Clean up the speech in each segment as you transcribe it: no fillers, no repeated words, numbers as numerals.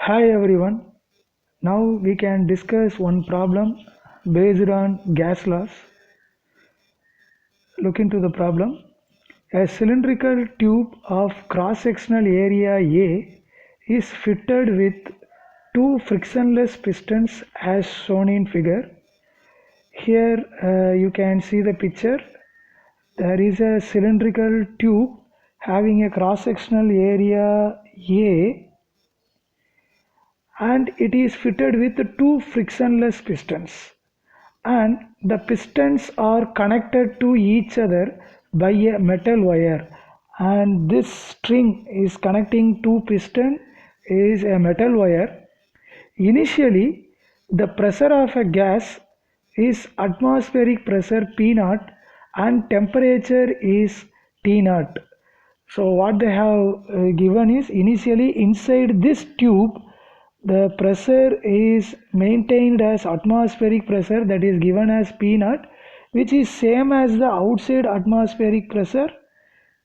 Hi everyone. Now we can discuss one problem based on gas laws. Look into the problem. A cylindrical tube of cross-sectional area A is fitted with two frictionless pistons as shown in figure. Here you can see the picture. There is a cylindrical tube having a cross-sectional area A and it is fitted with two frictionless pistons. And the pistons are connected to each other by a metal wire, and this string is connecting two piston is a metal wire. Initially the pressure of a gas is atmospheric pressure P naught and temperature is T naught. So what they have given is initially inside this tube the pressure is maintained as atmospheric pressure, that is given as P naught, which is same as the outside atmospheric pressure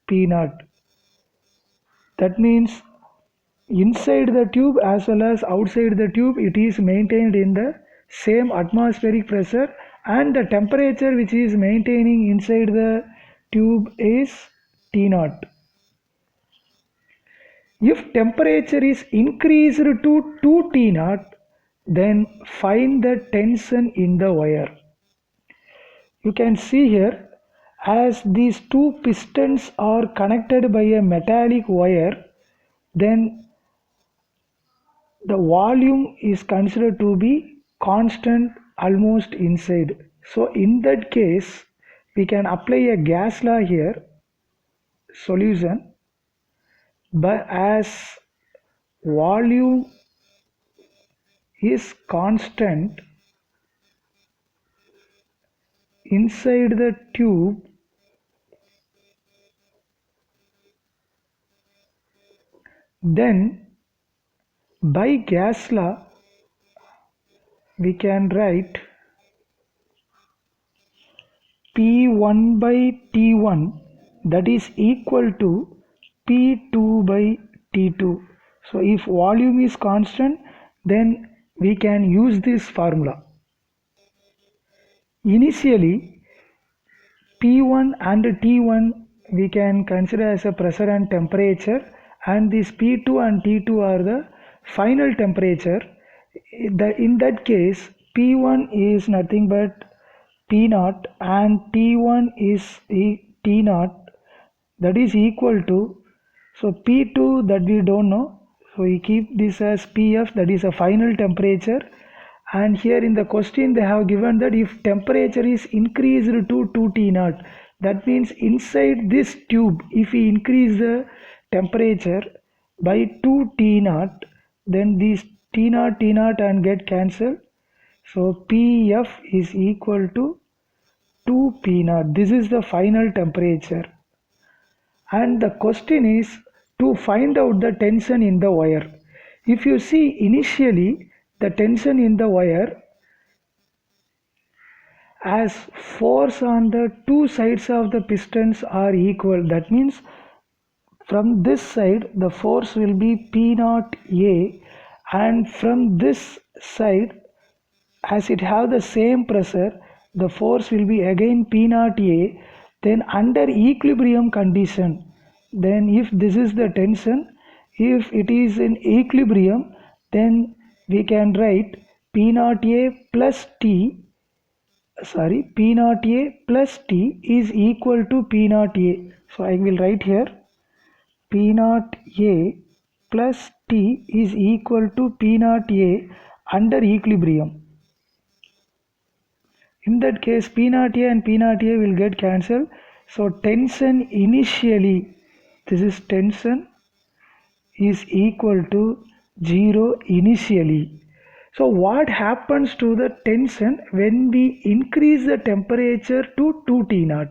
P naught. That means inside the tube as well as outside the tube it is maintained in the same atmospheric pressure, and the temperature which is maintaining inside the tube is T naught. If temperature is increased to 2 T naught, then find the tension in the wire. You can see here, as these two pistons are connected by a metallic wire, then the volume is considered to be constant almost inside. So in that case, we can apply a gas law here, solution, but as volume is constant inside the tube, then by gas law we can write P1 by T1, that is equal to P2 by T2. So if volume is constant, then we can use this formula. Initially P1 and T1 we can consider as a pressure and temperature, and this P2 and T2 are the final temperature. In that case P1 is nothing but P naught and T1 is T naught, that is equal to, so P2 that we don't know, so we keep this as PF, that is a final temperature. And here in the question they have given that if temperature is increased to 2 T naught, that means inside this tube if we increase the temperature by 2 T naught, then these T naught and get cancelled. So PF is equal to 2 P naught. This is the final temperature. And the question is to find out the tension in the wire. If you see initially the tension in the wire, as force on the two sides of the pistons are equal, that means from this side the force will be P naught A, and from this side as it have the same pressure the force will be again P naught A. Then under equilibrium condition, then if this is the tension, if it is in equilibrium, then we can write P naught A plus T, P naught A plus T is equal to P naught A. So I will write here P naught A plus T is equal to P naught A under equilibrium. In that case P naught A and P naught A will get cancelled. So tension initially, this is tension, is equal to 0 initially. So what happens to the tension when we increase the temperature to 2 T naught?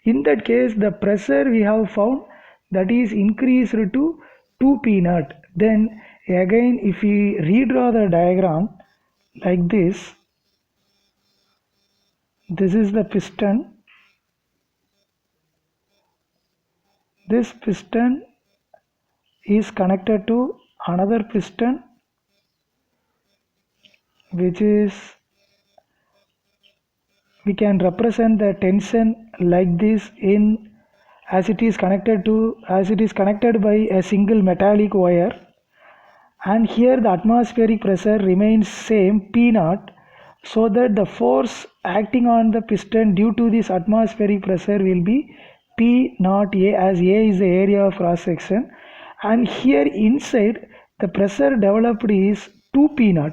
In that case the pressure we have found, that is increased to 2 P naught. Then again if we redraw the diagram like this is the piston. This piston is connected to another piston which is, we can represent the tension like this in, as it is connected by a single metallic wire, and here the atmospheric pressure remains same P naught, so that the force acting on the piston due to this atmospheric pressure will be P naught A, as A is the area of cross section, and here inside the pressure developed is 2 P naught.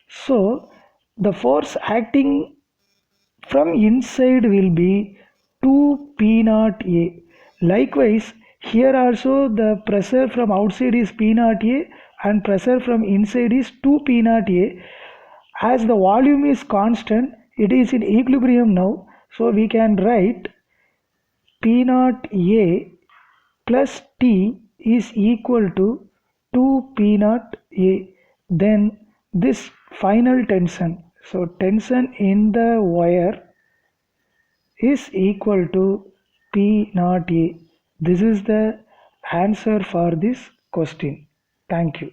So the force acting from inside will be 2 P naught A. Likewise, here also the pressure from outside is P naught A and pressure from inside is 2 P naught A. As the volume is constant, it is in equilibrium now. So we can write P naught A plus T is equal to 2 P naught A. Then this final tension. So tension in the wire is equal to P naught A. This is the answer for this question. Thank you.